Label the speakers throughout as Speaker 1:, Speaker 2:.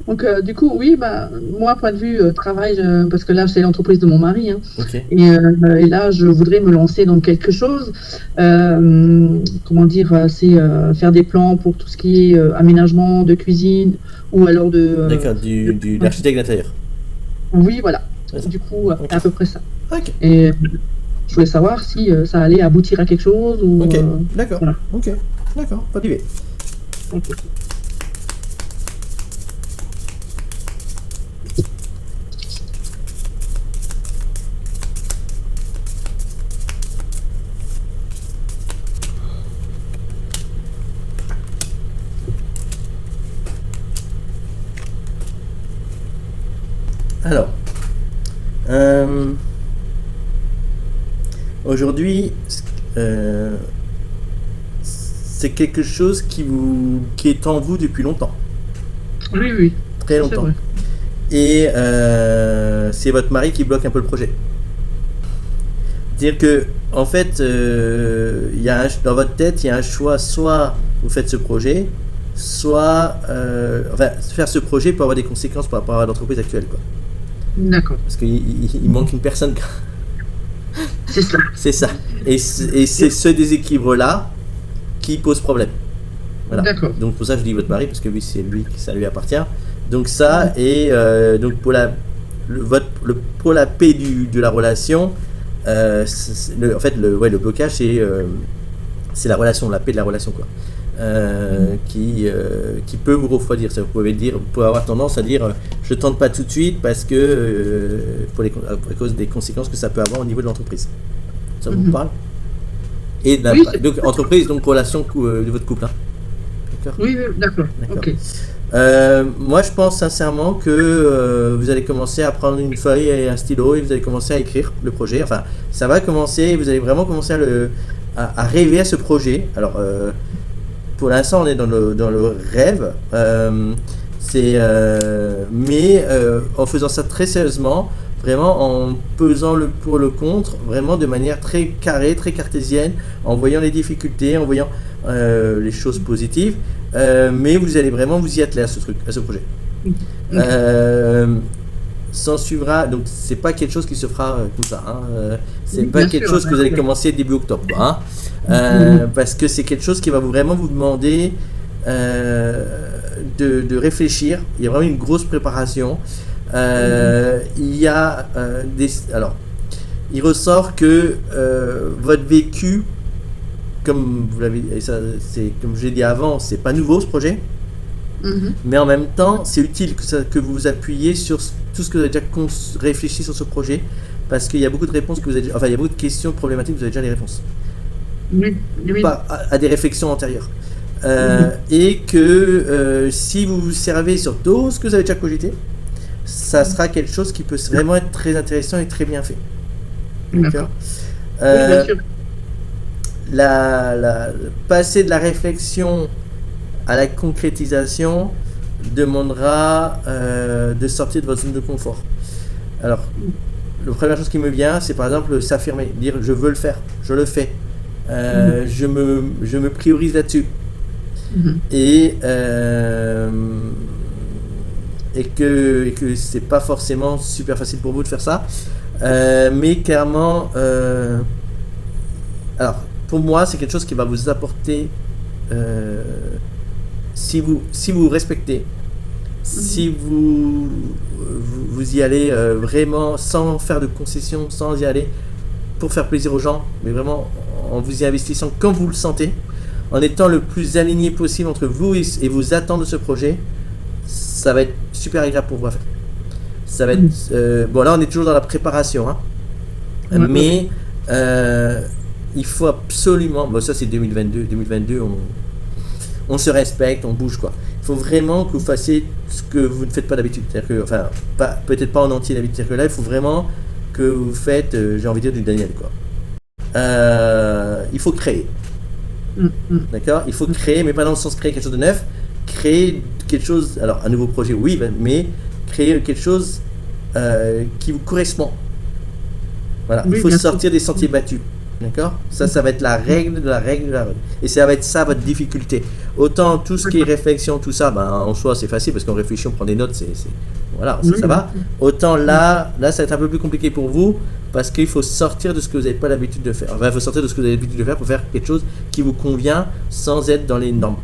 Speaker 1: Donc, du coup, oui, moi, point de vue travail, parce que là, c'est l'entreprise de mon mari, hein,
Speaker 2: Ok.
Speaker 1: et là, je voudrais me lancer dans quelque chose. Comment dire, c'est faire des plans pour tout ce qui est aménagement de cuisine ou alors
Speaker 2: D'accord, de l'architecte d'intérieur.
Speaker 1: Oui, voilà.
Speaker 2: C'est ça.
Speaker 1: Du coup,
Speaker 2: Ok.
Speaker 1: c'est à peu près ça.
Speaker 2: Ok.
Speaker 1: Et je voulais savoir si ça allait aboutir à quelque chose ou
Speaker 2: Ok. D'accord.
Speaker 1: voilà.
Speaker 2: Ok. D'accord. Pas d'idée.
Speaker 1: Ok.
Speaker 2: Alors, euh, aujourd'hui, euh, c'est quelque chose qui est en vous depuis longtemps,
Speaker 1: Oui, oui,
Speaker 2: très
Speaker 1: ça c'est
Speaker 2: longtemps.
Speaker 1: vrai.
Speaker 2: Et c'est votre mari qui bloque un peu le projet. Dire que, en fait, dans votre tête, il y a un choix, soit vous faites ce projet, soit, enfin, faire ce projet peut avoir des conséquences par rapport à l'entreprise actuelle, quoi.
Speaker 1: D'accord.
Speaker 2: Parce qu'il manque une personne.
Speaker 1: C'est ça.
Speaker 2: C'est ça. Et c'est ce déséquilibre-là qui pose problème. Voilà.
Speaker 1: D'accord.
Speaker 2: Donc pour ça je dis votre mari, parce que lui c'est lui ça lui appartient. Donc ça, et donc pour pour la paix de la relation, en fait ouais, le blocage c'est la relation, la paix de la relation, quoi. Qui peut vous refroidir. Ça, vous pouvez avoir tendance à dire je tente pas tout de suite parce que à cause des conséquences que ça peut avoir au niveau de l'entreprise. Ça vous
Speaker 1: Mhm.
Speaker 2: parle? Et
Speaker 1: Oui,
Speaker 2: donc entreprise, donc relation de votre couple, hein. D'accord.
Speaker 1: oui, oui, d'accord.
Speaker 2: D'accord.
Speaker 1: Ok.
Speaker 2: Moi, je pense sincèrement que vous allez commencer à prendre une feuille et un stylo et vous allez commencer à écrire le projet. Enfin, ça va commencer, vous allez vraiment commencer à rêver à ce projet. Alors, pour l'instant, on est dans le rêve. Mais en faisant ça très sérieusement, vraiment en pesant le pour le contre, vraiment de manière très carrée, très cartésienne, en voyant les difficultés, en voyant les choses positives, mais vous allez vraiment vous y atteler à ce projet.
Speaker 1: Ok.
Speaker 2: S'en suivra, donc c'est pas quelque chose qui se fera comme ça, hein. C'est
Speaker 1: Oui,
Speaker 2: pas
Speaker 1: bien
Speaker 2: quelque
Speaker 1: sûr,
Speaker 2: chose que
Speaker 1: bien
Speaker 2: vous allez
Speaker 1: sûr.
Speaker 2: commencer début octobre, quoi, hein.
Speaker 1: Mhm.
Speaker 2: Parce que c'est quelque chose qui va vraiment vous demander de réfléchir. Il y a vraiment une grosse préparation. Il y a alors, il ressort que votre vécu, comme vous l'avez, et ça, c'est comme je l'ai dit avant, c'est pas nouveau ce projet.
Speaker 1: Mhm.
Speaker 2: Mais en même temps, c'est utile que vous vous appuyiez sur tout ce que vous avez déjà réfléchi sur ce projet, parce qu'il y a beaucoup de réponses que vous avez déjà, enfin, il y a beaucoup de questions problématiques, vous avez déjà les réponses.
Speaker 1: Oui, oui.
Speaker 2: Pas à des réflexions antérieures.
Speaker 1: Mhm.
Speaker 2: Et que si vous vous servez sur tout ce que vous avez déjà cogité, ça sera quelque chose qui peut vraiment être très intéressant et très bien fait. D'accord.
Speaker 1: D'accord. Oui, bien
Speaker 2: euh,
Speaker 1: sûr.
Speaker 2: Passer de la réflexion à la concrétisation demandera de sortir de votre zone de confort. Alors, la première chose qui me vient, c'est par exemple s'affirmer, dire je veux le faire, je le fais,
Speaker 1: Mhm.
Speaker 2: je me priorise là-dessus.
Speaker 1: Mhm.
Speaker 2: Et, et que c'est pas forcément super facile pour vous de faire ça. Mais clairement, alors pour moi, c'est quelque chose qui va vous apporter, euh, si vous respectez,
Speaker 1: Mhm.
Speaker 2: si vous y allez vraiment sans faire de concessions, sans y aller pour faire plaisir aux gens, mais vraiment en vous y investissant comme vous le sentez, en étant le plus aligné possible entre vous et vos attentes de ce projet, ça va être super agréable pour vous à faire. Ça va
Speaker 1: Mhm.
Speaker 2: être, bon, là on est toujours dans la préparation, hein,
Speaker 1: Ouais, ouais, ouais.
Speaker 2: mais euh, il faut absolument, bon ça c'est 2022 on se respecte, on bouge, quoi. Il faut vraiment que vous fassiez ce que vous ne faites pas d'habitude. C'est-à-dire que, enfin, peut-être pas en entier d'habitude. C'est-à-dire que là, il faut vraiment que vous faites, j'ai envie de dire, du Daniel, quoi. Il faut créer,
Speaker 1: Mhm. Mhm.
Speaker 2: d'accord. Il faut créer, mais pas dans le sens créer quelque chose de neuf. Créer quelque chose, alors un nouveau projet, oui, mais créer quelque chose qui vous correspond. Voilà, il
Speaker 1: Oui,
Speaker 2: faut
Speaker 1: bien sûr.
Speaker 2: sortir des sentiers battus. D'accord? Ça va être la règle de la règle de la règle. Et ça va être ça votre difficulté. Autant tout ce qui est réflexion, tout ça, en soi c'est facile parce qu'on réfléchit, on prend des notes, voilà, ça va. Autant là, ça va être un peu plus compliqué pour vous parce qu'il faut sortir de ce que vous n'avez pas l'habitude de faire. Enfin, il faut sortir de ce que vous avez l'habitude de faire pour faire quelque chose qui vous convient sans être dans les normes.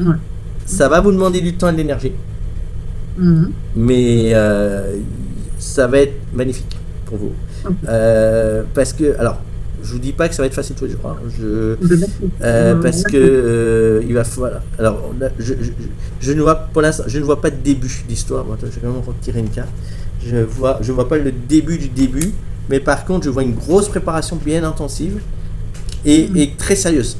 Speaker 1: Ouais.
Speaker 2: Ça va vous demander du temps et de l'énergie. Mais ça va être magnifique pour vous. Parce que, alors, je vous dis pas que ça va être facile tous les jours, parce que il va falloir. Alors, je ne vois pour l'instant, je ne vois pas de début d'histoire. Bon, je vais quand même retirer une carte. Je vois pas le début du début, mais par contre, je vois une grosse préparation bien intensive et très sérieuse,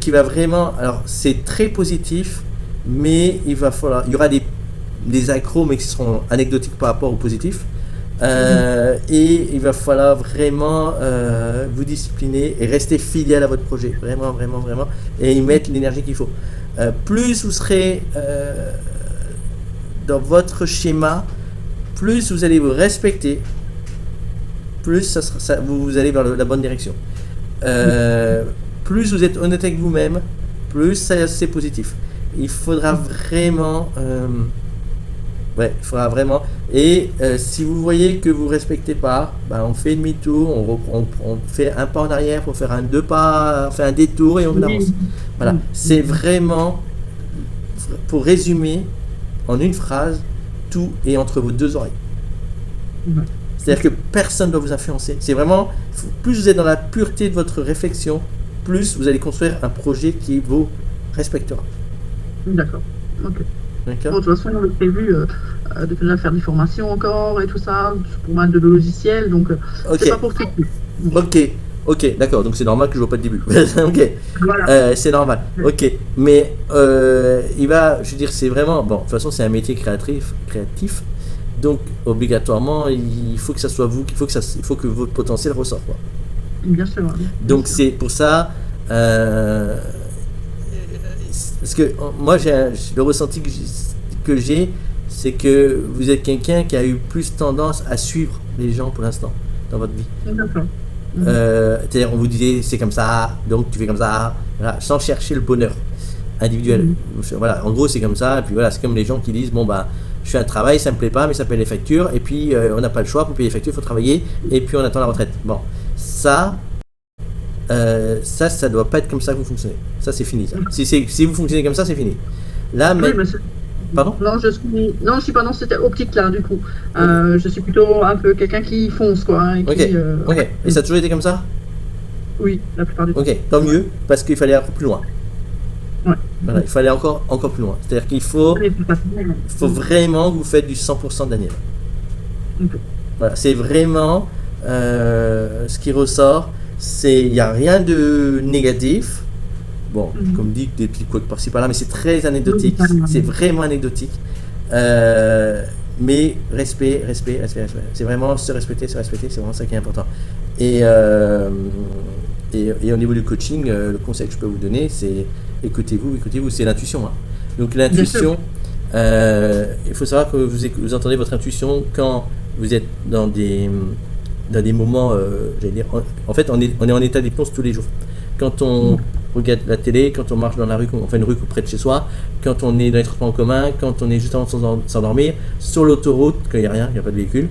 Speaker 2: qui va vraiment. Alors, c'est très positif, mais il y aura des accros, mais qui seront anecdotiques par rapport au positif. Et il va falloir vraiment vous discipliner et rester fidèle à votre projet, vraiment, et y mettre l'énergie qu'il faut. Plus vous serez dans votre schéma, plus vous allez vous respecter, plus vous allez vers la bonne direction. Plus vous êtes honnête avec vous-même, plus c'est positif. Il faudra vraiment... il faudra vraiment. Et si vous voyez que vous ne respectez pas, on fait demi-tour, on fait un pas en arrière pour faire deux pas, on fait un détour et on avance. Voilà. C'est vraiment, pour résumer, en une phrase, tout est entre vos deux oreilles. C'est-à-dire que personne ne doit vous influencer. C'est vraiment, plus vous êtes dans la pureté de votre réflexion, plus vous allez construire un projet qui vous respectera.
Speaker 1: D'accord. Ok.
Speaker 2: D'accord.
Speaker 1: Bon, de toute façon, on avait prévu de déjà faire des formations encore et tout ça, pour mal de logiciels, donc c'est pas pour tout de suite.
Speaker 2: Ok, d'accord, donc c'est normal que je vois pas de début. Ok,
Speaker 1: voilà.
Speaker 2: C'est normal. Ok, mais je veux dire, c'est vraiment, bon, de toute façon, c'est un métier créatif, donc obligatoirement, il faut que ça soit vous, il faut que votre potentiel ressorte, quoi.
Speaker 1: Bien sûr.
Speaker 2: Donc c'est pour ça. Parce que moi, le ressenti que j'ai, c'est que vous êtes quelqu'un qui a eu plus tendance à suivre les gens pour l'instant dans votre vie.
Speaker 1: D'accord.
Speaker 2: C'est-à-dire, on vous disait c'est comme ça, donc tu fais comme ça, voilà, sans chercher le bonheur individuel. Voilà, en gros, c'est comme ça. Et puis voilà, c'est comme les gens qui disent je fais un travail, ça me plaît pas, mais ça paye les factures. Et puis on n'a pas le choix pour payer les factures, il faut travailler. Et puis on attend la retraite. Bon, ça doit pas être comme ça que vous fonctionnez. Ça, c'est fini. Ça. Si vous fonctionnez comme ça, c'est fini. Là, mais... Pardon ?
Speaker 1: Non, je suis pas dans cette optique-là, du coup. Je suis plutôt un peu quelqu'un qui fonce, quoi.
Speaker 2: Ok. Et ça a toujours été comme ça ?
Speaker 1: Oui, la plupart du temps.
Speaker 2: Ok, tant mieux, parce qu'il fallait encore plus loin.
Speaker 1: Ouais.
Speaker 2: Voilà, il fallait encore plus loin. C'est-à-dire qu'il faut vraiment que vous faites du 100% Daniel. Okay. Voilà, c'est vraiment ce qui ressort. Il n'y a rien de négatif. Bon, comme dit, des petits couacs par-ci par-là, mais c'est très anecdotique. C'est vraiment anecdotique. Mais respect. C'est vraiment se respecter. C'est vraiment ça qui est important. Et au niveau du coaching, le conseil que je peux vous donner, c'est écoutez-vous. C'est l'intuition. Hein. Donc l'intuition, il faut savoir que vous entendez votre intuition quand vous êtes dans des moments, j'allais dire, en fait, on est en état d'hypnose tous les jours. Quand on regarde la télé, quand on marche dans la rue, on fait une rue près de chez soi, quand on est dans les transports en commun, quand on est juste avant de s'endormir, sur l'autoroute, quand il n'y a rien, il n'y a pas de véhicule,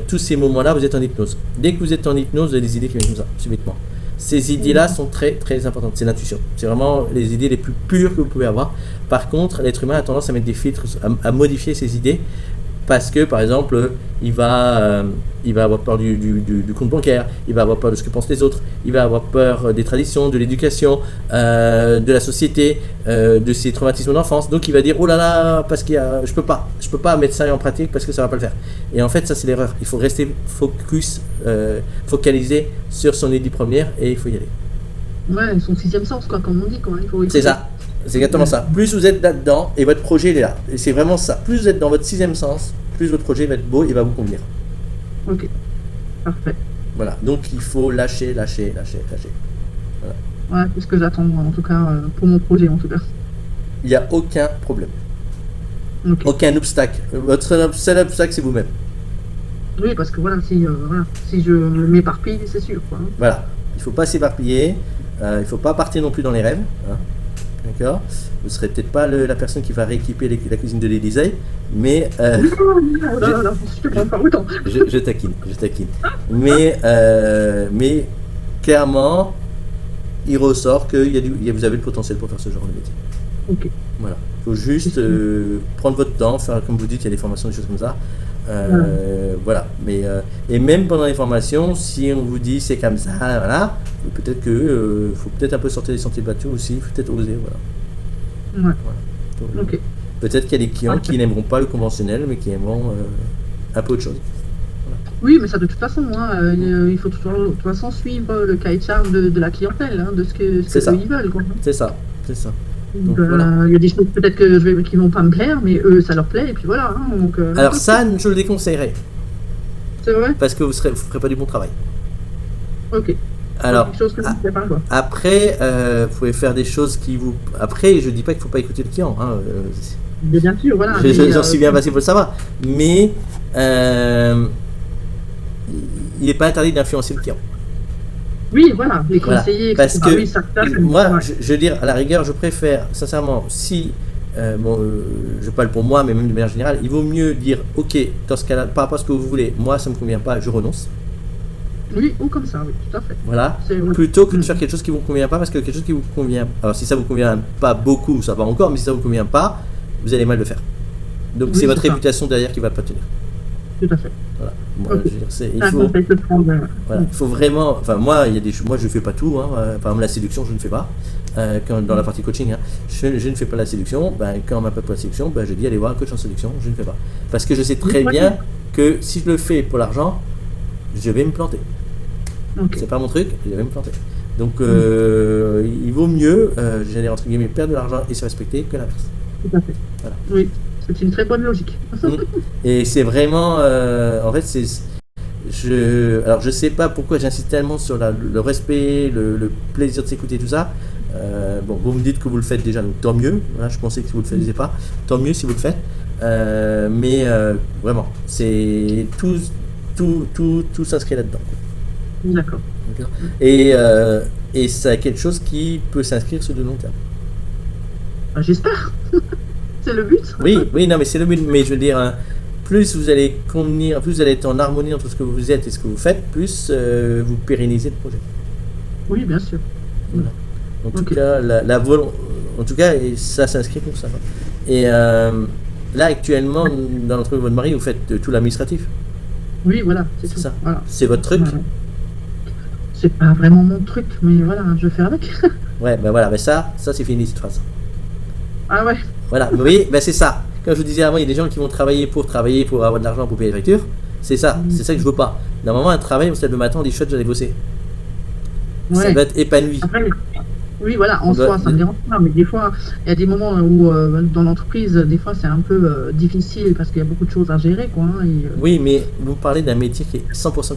Speaker 2: tous ces moments-là, vous êtes en hypnose. Dès que vous êtes en hypnose, vous avez des idées qui viennent comme ça, subitement. Ces idées-là sont très, très importantes. C'est l'intuition. C'est vraiment les idées les plus pures que vous pouvez avoir. Par contre, l'être humain a tendance à mettre des filtres, à modifier ses idées. Parce que, par exemple, il va avoir peur du compte bancaire, il va avoir peur de ce que pensent les autres, il va avoir peur des traditions, de l'éducation, de la société, de ses traumatismes d'enfance. Donc il va dire, oh là là, parce qu'il y a, je peux pas mettre ça en pratique parce que ça va pas le faire. Et en fait, ça c'est l'erreur. Il faut rester focalisé sur son idée première et il faut y aller.
Speaker 1: Ouais, son sixième sens, quoi, comme on dit, quoi.
Speaker 2: C'est ça. C'est exactement ça. Plus vous êtes là-dedans et votre projet il est là. Et c'est vraiment ça. Plus vous êtes dans votre sixième sens, plus votre projet va être beau et va vous convenir.
Speaker 1: Ok. Parfait.
Speaker 2: Voilà. Donc il faut lâcher. Voilà.
Speaker 1: Ouais, c'est ce que j'attends, en tout cas, pour mon projet, en tout cas.
Speaker 2: Il n'y a aucun problème. Okay. Aucun obstacle. Votre seul obstacle, c'est vous-même.
Speaker 1: Oui, parce que si je m'éparpille, c'est sûr, quoi.
Speaker 2: Voilà, il ne faut pas s'éparpiller, il ne faut pas partir non plus dans les rêves. Hein. D'accord. Vous ne serez peut-être pas la personne qui va rééquiper la cuisine de l'Élysée, mais je taquine. Mais clairement, il ressort que vous avez le potentiel pour faire ce genre de métier.
Speaker 1: Ok.
Speaker 2: Voilà. Il faut juste prendre votre temps, faire comme vous dites, il y a des formations, des choses comme ça. Voilà. Mais et même pendant les formations, si on vous dit c'est comme ça, voilà, peut-être que faut peut-être un peu sortir des sentiers battus aussi, faut peut-être oser, voilà.
Speaker 1: Ouais.
Speaker 2: Voilà.
Speaker 1: Ok.
Speaker 2: Peut-être qu'il y a des clients qui n'aimeront pas le conventionnel, mais qui aimeront un peu autre chose.
Speaker 1: Oui, mais ça de toute façon, il faut de toute façon suivre le cahier de charge de la clientèle, hein, de ce que eux, ils veulent, quoi.
Speaker 2: C'est ça.
Speaker 1: Donc, il y a des choses peut-être qui vont pas me plaire, mais eux, ça leur plaît, et puis voilà. Hein, donc,
Speaker 2: alors ça, je le déconseillerais.
Speaker 1: C'est vrai.
Speaker 2: Parce que vous ferez pas du bon travail.
Speaker 1: Ok.
Speaker 2: Alors,
Speaker 1: quelque chose que je sais pas, quoi.
Speaker 2: après, vous pouvez faire des choses qui vous... Après, je dis pas qu'il faut pas écouter le client. Hein,
Speaker 1: bien sûr, voilà.
Speaker 2: J'en suis bien passé pour le savoir. Mais il n'est pas interdit d'influencer le client.
Speaker 1: Oui, voilà, les conseillers,
Speaker 2: voilà. Parce que moi,
Speaker 1: ouais.
Speaker 2: je veux dire, à la rigueur, je préfère, sincèrement, si, je parle pour moi, mais même de manière générale, il vaut mieux dire, ok, dans ce cas-là, par rapport à ce que vous voulez, moi, ça ne me convient pas, je renonce.
Speaker 1: Oui, ou comme ça, oui, tout à fait.
Speaker 2: Voilà, plutôt que de faire quelque chose qui ne vous convient pas, parce que quelque chose qui vous convient, alors si ça ne vous convient pas beaucoup, ça va encore, mais si ça ne vous convient pas, vous allez mal le faire. Donc c'est votre réputation derrière qui ne va pas tenir.
Speaker 1: Tout à fait.
Speaker 2: Voilà. Moi, je veux dire, il faut vraiment. Enfin, moi, moi, je fais pas tout. Hein. Par exemple, la séduction, je ne fais pas. Dans la partie coaching, hein, je ne fais pas la séduction. Quand on m'appelle pour la séduction, je dis allez voir un coach en séduction. Je ne fais pas. Parce que je sais très bien que si je le fais pour l'argent, je vais me planter. Okay. C'est pas mon truc, je vais me planter. Donc, il vaut mieux, j'allais entre guillemets, perdre de l'argent et se respecter que l'inverse.
Speaker 1: Tout à fait. Voilà. Oui. C'est une très bonne logique.
Speaker 2: Et c'est vraiment, en fait, alors je sais pas pourquoi j'insiste tellement sur le respect, le plaisir de s'écouter, tout ça. Bon, vous me dites que vous le faites déjà, donc tant mieux. Voilà, je pensais que vous le faisiez pas, tant mieux si vous le faites. Mais vraiment, c'est tout s'inscrit là-dedans.
Speaker 1: D'accord.
Speaker 2: Et c'est quelque chose qui peut s'inscrire sur de long terme.
Speaker 1: J'espère. C'est le but.
Speaker 2: Oui, non, mais c'est le but. Mais je veux dire, plus vous allez convenir, plus vous allez être en harmonie entre ce que vous êtes et ce que vous faites, plus vous pérennisez le projet.
Speaker 1: Oui, bien sûr.
Speaker 2: Voilà. En tout cas, en tout cas, et ça s'inscrit pour ça. Et là, actuellement, dans l'entreprise de votre mari, vous faites tout l'administratif.
Speaker 1: Oui, voilà,
Speaker 2: c'est ça.
Speaker 1: Voilà.
Speaker 2: C'est votre truc.
Speaker 1: Voilà. C'est pas vraiment mon truc, mais voilà, je fais avec.
Speaker 2: Ouais, ben voilà, mais ça c'est fini cette phrase.
Speaker 1: Ah ouais.
Speaker 2: Voilà, oui, ben c'est ça. Comme je vous disais avant, il y a des gens qui vont travailler pour avoir de l'argent pour payer les factures. C'est ça, c'est ça que je veux pas. Normalement, un travail, on se lève le matin, on dit chouette, j'allais bosser. Ouais. Ça va être épanoui.
Speaker 1: Après, oui, voilà, en soi, ça me dérange pas, mais des fois, il y a des moments où dans l'entreprise, des fois, c'est un peu difficile parce qu'il y a beaucoup de choses à gérer, quoi. Hein,
Speaker 2: Oui, mais vous parlez d'un métier qui est 100%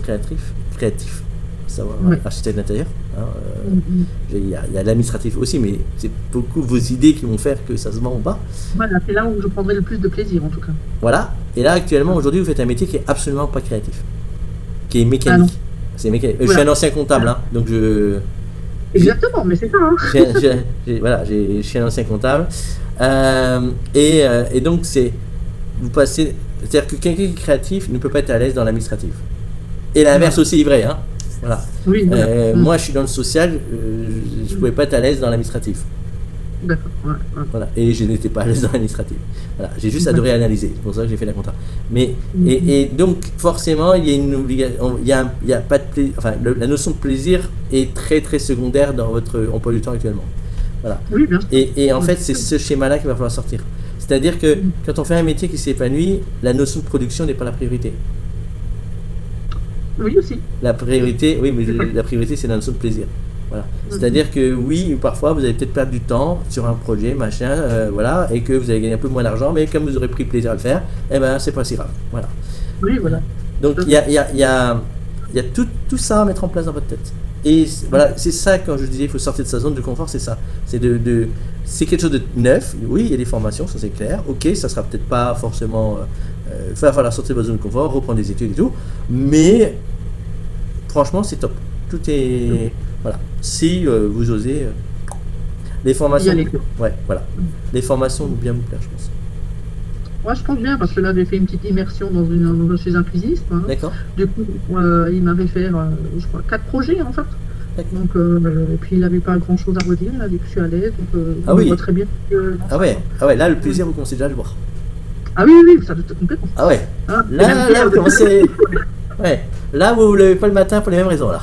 Speaker 2: créatif. Savoir architecte d'intérieur. Hein, il y a l'administratif aussi, mais c'est beaucoup vos idées qui vont faire que ça se vend ou pas.
Speaker 1: Voilà, c'est là où je prendrai le plus de plaisir en tout cas.
Speaker 2: Voilà, et là actuellement, aujourd'hui, vous faites un métier qui est absolument pas créatif, qui est mécanique. C'est mécanique. Voilà. Je suis un ancien comptable, hein, donc
Speaker 1: Exactement, mais c'est ça. Hein.
Speaker 2: Je suis un ancien comptable. Et donc, vous passez. C'est-à-dire que quelqu'un qui est créatif ne peut pas être à l'aise dans l'administratif. Et l'inverse aussi est vrai, hein. Voilà.
Speaker 1: Oui, voilà.
Speaker 2: Moi, je suis dans le social, je ne pouvais pas être à l'aise dans l'administratif.
Speaker 1: D'accord. Ouais.
Speaker 2: Voilà. Et je n'étais pas à l'aise dans l'administratif. Voilà. J'ai juste adoré analyser. C'est pour ça que j'ai fait la compta. Mais et donc forcément, il y a une obligation. Il y a pas de plaisir. Enfin, la notion de plaisir est très très secondaire dans votre emploi du temps actuellement. Voilà.
Speaker 1: Oui, bien sûr.
Speaker 2: Et en fait, c'est ce schéma-là qu'il va falloir sortir. C'est-à-dire que quand on fait un métier qui s'épanouit, la notion de production n'est pas la priorité.
Speaker 1: Oui, aussi.
Speaker 2: La priorité, oui, mais la priorité, c'est la notion de plaisir. Voilà. C'est-à-dire que oui, parfois, vous allez peut-être perdre du temps sur un projet, machin, voilà, et que vous allez gagner un peu moins d'argent, mais comme vous aurez pris plaisir à le faire, eh ben, c'est pas si grave. Voilà.
Speaker 1: Oui, voilà.
Speaker 2: Donc, il y a tout ça à mettre en place dans votre tête. Et voilà, c'est ça, quand je disais, il faut sortir de sa zone de confort, c'est ça. C'est c'est quelque chose de neuf. Oui, il y a des formations, ça c'est clair. Ok, ça sera peut-être pas forcément Il va falloir sortir de votre zone de confort, reprendre des études et tout. Mais franchement, c'est top. Tout est. Voilà. Si vous osez. Les formations. Ouais, voilà. Les formations vont bien vous plaire, je pense.
Speaker 1: Moi, je pense bien, parce que là, j'ai fait une petite immersion chez un cuisiste. Hein.
Speaker 2: D'accord.
Speaker 1: Du coup, il m'avait fait, je crois, 4 projets, en fait. Donc, et puis, il n'avait pas grand-chose à redire. Il a dit que je suis à l'aise. Donc,
Speaker 2: ah oui.
Speaker 1: voit très bien.
Speaker 2: Ah ouais, là, le plaisir, vous commencez déjà à le voir.
Speaker 1: Ah oui, ça doit être complètement.
Speaker 2: Ah ouais. Hein, là, vous commencez. Ouais. Là, vous ne vous levez pas le matin pour les mêmes raisons, là.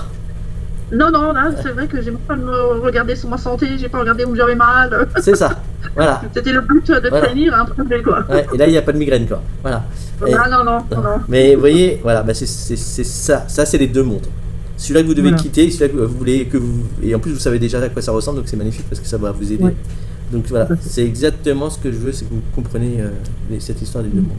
Speaker 1: Non, là, c'est vrai que j'ai pas me regarder sur ma santé, j'ai pas regardé où j'avais mal.
Speaker 2: C'est ça, voilà.
Speaker 1: C'était le but de prévenir un projet, quoi.
Speaker 2: Ouais, et là, il n'y a pas de migraine, quoi. Voilà.
Speaker 1: Et, non.
Speaker 2: Mais vous voyez, voilà, bah c'est ça. Ça, c'est les deux mondes. Celui-là que vous devez quitter, celui-là que vous voulez que vous. Et en plus, vous savez déjà à quoi ça ressemble, donc c'est magnifique parce que ça va vous aider. Ouais. Donc voilà, c'est exactement ce que je veux, c'est que vous comprenez cette histoire des deux mondes.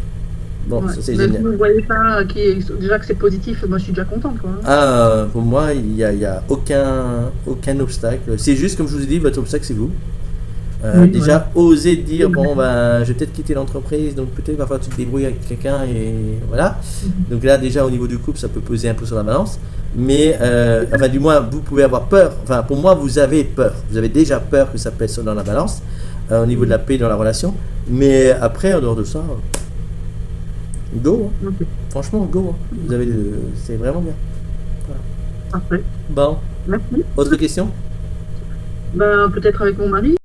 Speaker 2: Bon, ça c'est génial.
Speaker 1: Vous voyez ça, déjà que c'est positif, moi je suis déjà contente, quoi.
Speaker 2: Ah, pour moi, il n'y a aucun obstacle. C'est juste, comme je vous ai dit, votre obstacle, c'est vous. Déjà, oser dire, bon, ben, je vais peut-être quitter l'entreprise, donc peut-être va falloir que tu te débrouilles avec quelqu'un, et voilà. Donc là, déjà, au niveau du couple, ça peut peser un peu sur la balance. Mais, enfin, du moins, vous pouvez avoir peur. Enfin, pour moi, vous avez peur. Vous avez déjà peur que ça pèse dans la balance, au niveau de la paix dans la relation. Mais après, en dehors de ça... Go, hein. Okay. Franchement, go. Hein. Vous avez c'est vraiment bien.
Speaker 1: Voilà. Parfait.
Speaker 2: Bon.
Speaker 1: Merci.
Speaker 2: Autre question?
Speaker 1: Ben, peut-être avec mon mari.